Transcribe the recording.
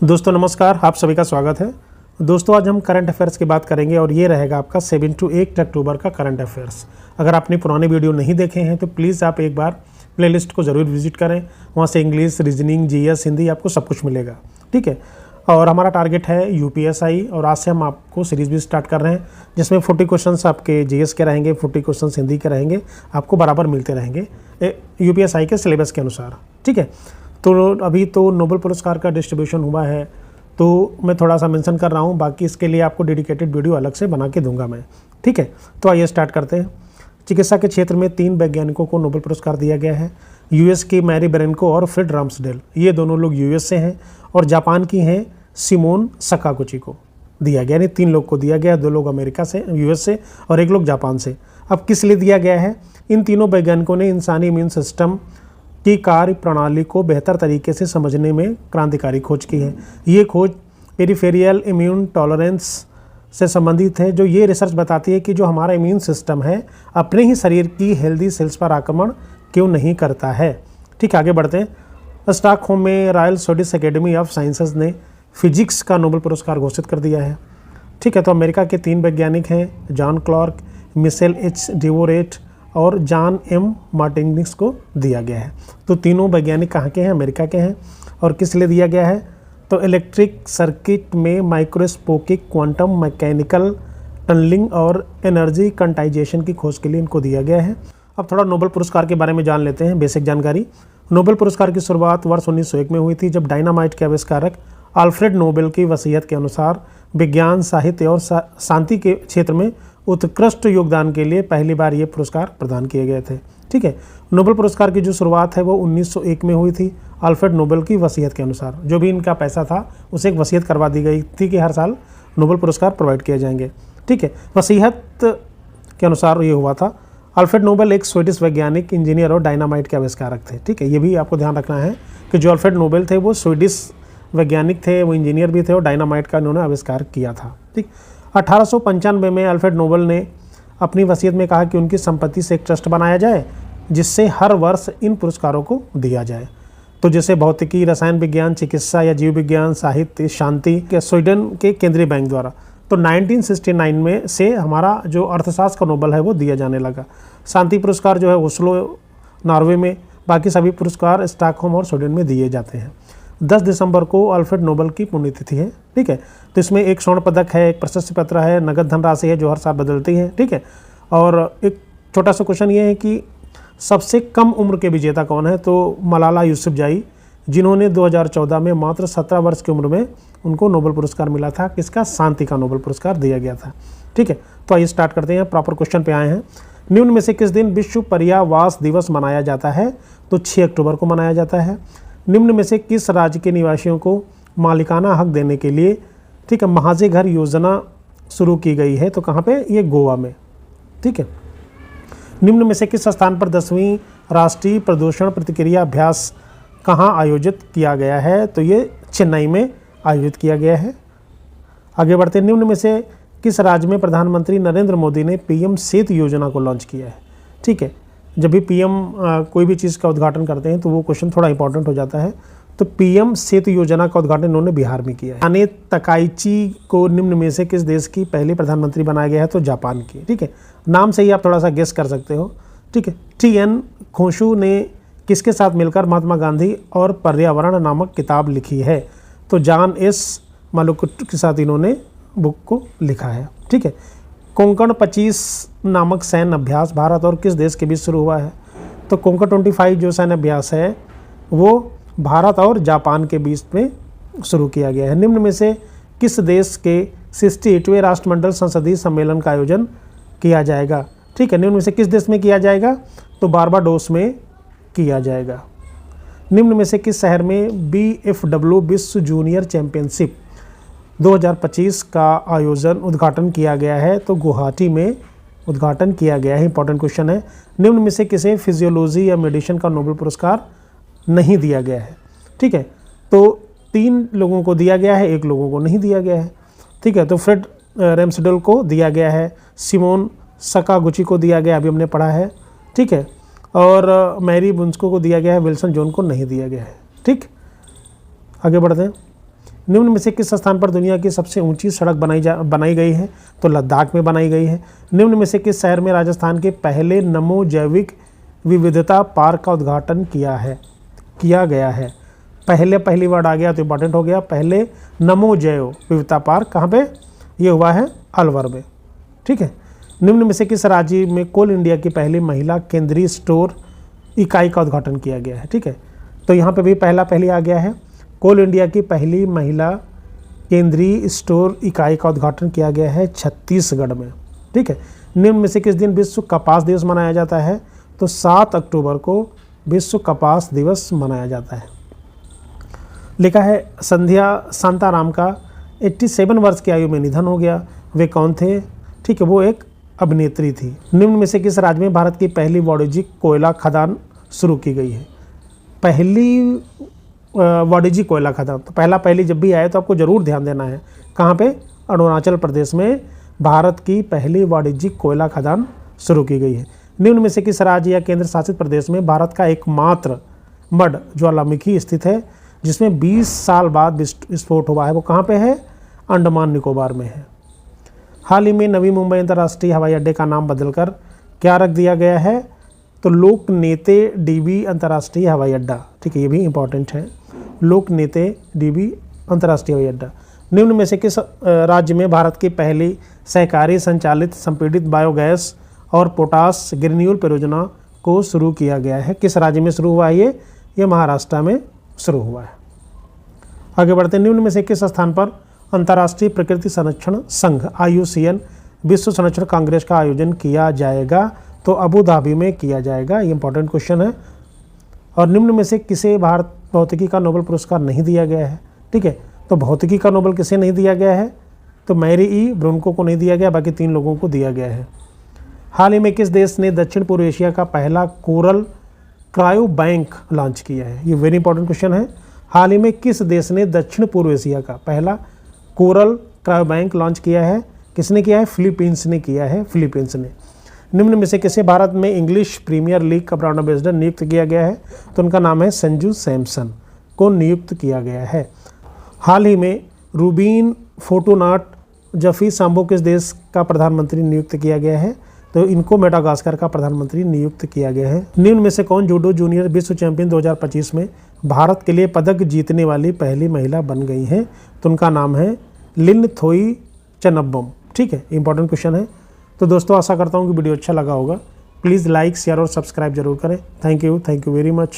दोस्तों नमस्कार, आप सभी का स्वागत है। दोस्तों आज हम करंट अफेयर्स की बात करेंगे और ये रहेगा आपका 7 to 8 अक्टूबर का करंट अफेयर्स। अगर आपने पुराने वीडियो नहीं देखे हैं तो प्लीज़ आप एक बार प्लेलिस्ट को ज़रूर विजिट करें। वहाँ से इंग्लिश, रीजनिंग, जीएस, हिंदी आपको सब कुछ मिलेगा, ठीक है। और हमारा टारगेट है यूपीएसआई और आज से हम आपको सीरीज़ भी स्टार्ट कर रहे हैं जिसमें 40 क्वेश्चन आपके जीएस के रहेंगे, 40 क्वेश्चन हिंदी के रहेंगे, आपको बराबर मिलते रहेंगे यूपीएसआई के सिलेबस के अनुसार, ठीक है। तो अभी तो नोबेल पुरस्कार का डिस्ट्रीब्यूशन हुआ है तो मैं थोड़ा सा मेंशन कर रहा हूँ, बाकी इसके लिए आपको डेडिकेटेड वीडियो अलग से बना के दूंगा मैं, ठीक है। तो आइए स्टार्ट करते हैं। चिकित्सा के क्षेत्र में 3 वैज्ञानिकों को नोबेल पुरस्कार दिया गया है। यूएस की मैरी बेरेनको और फ्रेड राम्सडेल, ये दोनों लोग यूएस से हैं, और जापान की हैं सिमोन सकागुची को दिया गया। यानी 3 लोग को दिया गया, 2 लोग अमेरिका से, यूएस से, और 1 लोग जापान से। अब किस लिए दिया गया है? इन तीनों वैज्ञानिकों ने इंसानी इम्यून सिस्टम की कार्य प्रणाली को बेहतर तरीके से समझने में क्रांतिकारी खोज की है। ये खोज पेरिफेरियल इम्यून टॉलरेंस से संबंधित है, जो ये रिसर्च बताती है कि जो हमारा इम्यून सिस्टम है अपने ही शरीर की हेल्दी सेल्स पर आक्रमण क्यों नहीं करता है, ठीक है। आगे बढ़ते हैं। स्टॉकहोम में royal Swedish academy of sciences ने फिजिक्स का नोबेल पुरस्कार घोषित कर दिया है, ठीक है। तो अमेरिका के 3 वैज्ञानिक हैं, जॉन क्लार्क, मिशेल एच डिवोरेट और जॉन एम मार्टिनिक्स को दिया गया है। तो तीनों वैज्ञानिक कहाँ के हैं? अमेरिका के हैं। और किस लिए दिया गया है? तो इलेक्ट्रिक सर्किट में माइक्रोस्कोपिक क्वांटम मैकेनिकल टनलिंग और एनर्जी क्वांटाइजेशन की खोज के लिए इनको दिया गया है। अब थोड़ा नोबेल पुरस्कार के बारे में जान लेते हैं, बेसिक जानकारी। नोबेल पुरस्कार की शुरुआत वर्ष 1901 में हुई थी, जब डायनामाइट के आविष्कारक अल्फ्रेड नोबेल की वसीयत के अनुसार विज्ञान, साहित्य और शांति के क्षेत्र में उत्कृष्ट योगदान के लिए पहली बार ये पुरस्कार प्रदान किए गए थे, ठीक है। नोबेल पुरस्कार की जो शुरुआत है वो 1901 में हुई थी अल्फ्रेड नोबेल की वसीयत के अनुसार। जो भी इनका पैसा था उसे एक वसीयत करवा दी गई थी कि हर साल नोबेल पुरस्कार प्रोवाइड किए जाएंगे, ठीक है। वसीयत के अनुसार ये हुआ था। अल्फ्रेड नोबेल एक स्वीडिश वैज्ञानिक, इंजीनियर और डायनामाइट के आविष्कारक थे, ठीक है। ये भी आपको ध्यान रखना है कि जो अल्फ्रेड नोबेल थे वो स्वीडिश वैज्ञानिक थे, वो इंजीनियर भी थे और डायनामाइट का इन्होंने आविष्कार किया था, ठीक। 1895 में अल्फ्रेड नोबेल ने अपनी वसीयत में कहा कि उनकी संपत्ति से एक ट्रस्ट बनाया जाए जिससे हर वर्ष इन पुरस्कारों को दिया जाए। तो जैसे भौतिकी, रसायन विज्ञान, चिकित्सा या जीव विज्ञान, साहित्य, शांति के स्वीडन के केंद्रीय बैंक द्वारा। तो 1969 में से हमारा जो अर्थशास्त्र का नोबेल है वो दिया जाने लगा। शांति पुरस्कार जो है ओस्लो, नॉर्वे में, बाकी सभी पुरस्कार स्टॉकहोम और स्वीडन में दिए जाते हैं। 10 दिसंबर को अल्फ्रेड नोबेल की पुण्यतिथि है, ठीक है। तो इसमें एक स्वर्ण पदक है, एक प्रशस्ति पत्र है, नगद धनराशि है जो हर साल बदलती है, ठीक है। और एक छोटा सा क्वेश्चन ये है कि सबसे कम उम्र के विजेता कौन है? तो मलाला यूसुफजाई, जिन्होंने 2014 में मात्र 17 वर्ष की उम्र में उनको नोबेल पुरस्कार मिला था। किसका? शांति का नोबेल पुरस्कार दिया गया था, ठीक है। तो आइए स्टार्ट करते हैं, प्रॉपर क्वेश्चन पे आए हैं। निम्न में से किस दिन विश्व पर्यावरण दिवस मनाया जाता है? तो 6 अक्टूबर को मनाया जाता है। निम्न में से किस राज्य के निवासियों को मालिकाना हक देने के लिए, ठीक है, महाजे घर योजना शुरू की गई है? तो कहाँ पे? ये गोवा में, ठीक है। निम्न में से किस स्थान पर 10वीं राष्ट्रीय प्रदूषण प्रतिक्रिया अभ्यास कहाँ आयोजित किया गया है? तो ये चेन्नई में आयोजित किया गया है। आगे बढ़ते हैं। निम्न में से किस राज्य में प्रधानमंत्री नरेंद्र मोदी ने पीएम सेतु योजना को लॉन्च किया है? ठीक है, जब भी पीएम कोई भी चीज़ का उद्घाटन करते हैं तो वो क्वेश्चन थोड़ा इंपॉर्टेंट हो जाता है। तो पीएम सेतु योजना का उद्घाटन इन्होंने बिहार में किया है। आने तकाइची को निम्न में से किस देश की पहली प्रधानमंत्री बनाया गया है? तो जापान की, ठीक है। नाम से ही आप थोड़ा सा गेस कर सकते हो, ठीक है। टी.एन. खोशू ने किसके साथ मिलकर महात्मा गांधी और पर्यावरण नामक किताब लिखी है? तो जॉन एस मालुकुट के साथ इन्होंने बुक को लिखा है, ठीक है। कोंकण 25 नामक सैन्य अभ्यास भारत और किस देश के बीच शुरू हुआ है? तो कोंकण 25 जो सैन्य अभ्यास है वो भारत और जापान के बीच में शुरू किया गया है। निम्न में से किस देश के 68वें राष्ट्रमंडल संसदीय सम्मेलन का आयोजन किया जाएगा? ठीक है, निम्न में से किस देश में किया जाएगा? तो बारबाडोस में किया जाएगा। निम्न में से किस शहर में BFW विश्व जूनियर चैंपियनशिप 2025 का उद्घाटन किया गया है? तो गुवाहाटी में उद्घाटन किया गया है। इंपॉर्टेंट क्वेश्चन है। निम्न में से किसे फिजियोलॉजी या मेडिसिन का नोबेल पुरस्कार नहीं दिया गया है? ठीक है, तो 3 लोगों को दिया गया है, 1 लोगों को नहीं दिया गया है, ठीक है। तो फ्रेड राम्सडेल को दिया गया है, सिमोन सकागुची को दिया गया, अभी हमने पढ़ा है, ठीक है। और मैरी बेरेनको को दिया गया है, विल्सन जॉन को नहीं दिया गया है, ठीक। आगे बढ़ते हैं। निम्न में से किस स्थान पर दुनिया की सबसे ऊंची सड़क बनाई गई है? तो लद्दाख में बनाई गई है। निम्न में से किस शहर में राजस्थान के पहले नमो जैविक विविधता पार्क का उद्घाटन किया गया है? पहली वर्ड आ गया तो इंपॉर्टेंट हो गया। पहले नमो जैव विविधता पार्क कहाँ पे? ये हुआ है अलवर में। ठीक है। निम्न में से किस राज्य में कोल इंडिया की पहली महिला केंद्रीय स्टोर इकाई का उद्घाटन किया गया है? ठीक है, तो यहाँ पे भी पहली आ गया है। कोल इंडिया की पहली महिला केंद्रीय स्टोर इकाई का उद्घाटन किया गया है छत्तीसगढ़ में। ठीक है। निम्न में से किस दिन विश्व कपास दिवस मनाया जाता है? तो 7 अक्टूबर को विश्व कपास दिवस मनाया जाता है। लिखा है संध्या शांताराम का 87 वर्ष की आयु में निधन हो गया। वे कौन थे? ठीक है, वो एक अभिनेत्री थी। निम्न में से किस राज्य में भारत की पहली वाणिज्यिक कोयला खदान शुरू की गई है? पहली वाणिज्यिक कोयला खदान, तो पहली जब भी आए तो आपको ज़रूर ध्यान देना है। कहाँ पे? अरुणाचल प्रदेश में भारत की पहली वाणिज्यिक कोयला खदान शुरू की गई है। निम्न में से किस राज्य या केंद्र शासित प्रदेश में भारत का एकमात्र मड ज्वालामुखी स्थित है जिसमें 20 साल बाद विस्फोट हुआ है? वो कहाँ पे है? अंडमान निकोबार में है। हाल ही में नवी मुंबई अंतर्राष्ट्रीय हवाई अड्डे का नाम बदलकर क्या रख दिया गया है? तो लोकनेते डीबी अंतर्राष्ट्रीय हवाई अड्डा। ठीक है, ये भी इंपॉर्टेंट है। लोकनेते डीबी अंतर्राष्ट्रीय हवाई अड्डा। निम्न में से किस राज्य में भारत की पहली सहकारी संचालित संपीड़ित बायोगैस और पोटास ग्रेन्यूल परियोजना को शुरू किया गया है? किस राज्य में शुरू हुआ है ये महाराष्ट्र में शुरू हुआ है। आगे बढ़ते हैं। निम्न में से किस स्थान पर अंतर्राष्ट्रीय प्रकृति संरक्षण संघ IUCN विश्व संरक्षण कांग्रेस का आयोजन किया जाएगा? तो अबू धाबी में किया जाएगा। ये इंपॉर्टेंट क्वेश्चन है। और निम्न में से किसे भारत भौतिकी का नोबेल पुरस्कार नहीं दिया गया है? ठीक है, तो भौतिकी का नोबेल किसे नहीं दिया गया है? तो मैरी ई ब्रुनको को नहीं दिया गया, बाकी 3 लोगों को दिया गया है। हाल ही में किस देश ने दक्षिण पूर्व एशिया का पहला कोरल क्रायो बैंक लॉन्च किया है? ये वेरी इंपॉर्टेंट क्वेश्चन है। हाल ही में किस देश ने दक्षिण पूर्व एशिया का पहला कोरल क्रायो बैंक लॉन्च किया है? किसने किया है? फिलीपींस ने किया है। फिलीपींस ने। निम्न में से किसे भारत में इंग्लिश प्रीमियर लीग का ब्रांड एम्बेसडर नियुक्त किया गया है? तो उनका नाम है संजू सैमसन को नियुक्त किया गया है। हाल ही में रूबीन फोर्टुनाट जफी सांबो किस देश का प्रधानमंत्री नियुक्त किया गया है? तो इनको मेडागास्कर का प्रधानमंत्री नियुक्त किया गया है। निम्न में से कौन जूडो जूनियर विश्व चैंपियन 2025 में भारत के लिए पदक जीतने वाली पहली महिला बन गई हैं? तो उनका नाम है लिन थोई चनब्बम। ठीक है, इंपॉर्टेंट क्वेश्चन है। तो दोस्तों आशा करता हूँ कि वीडियो अच्छा लगा होगा। प्लीज़ लाइक शेयर और सब्सक्राइब जरूर करें। Thank you very much.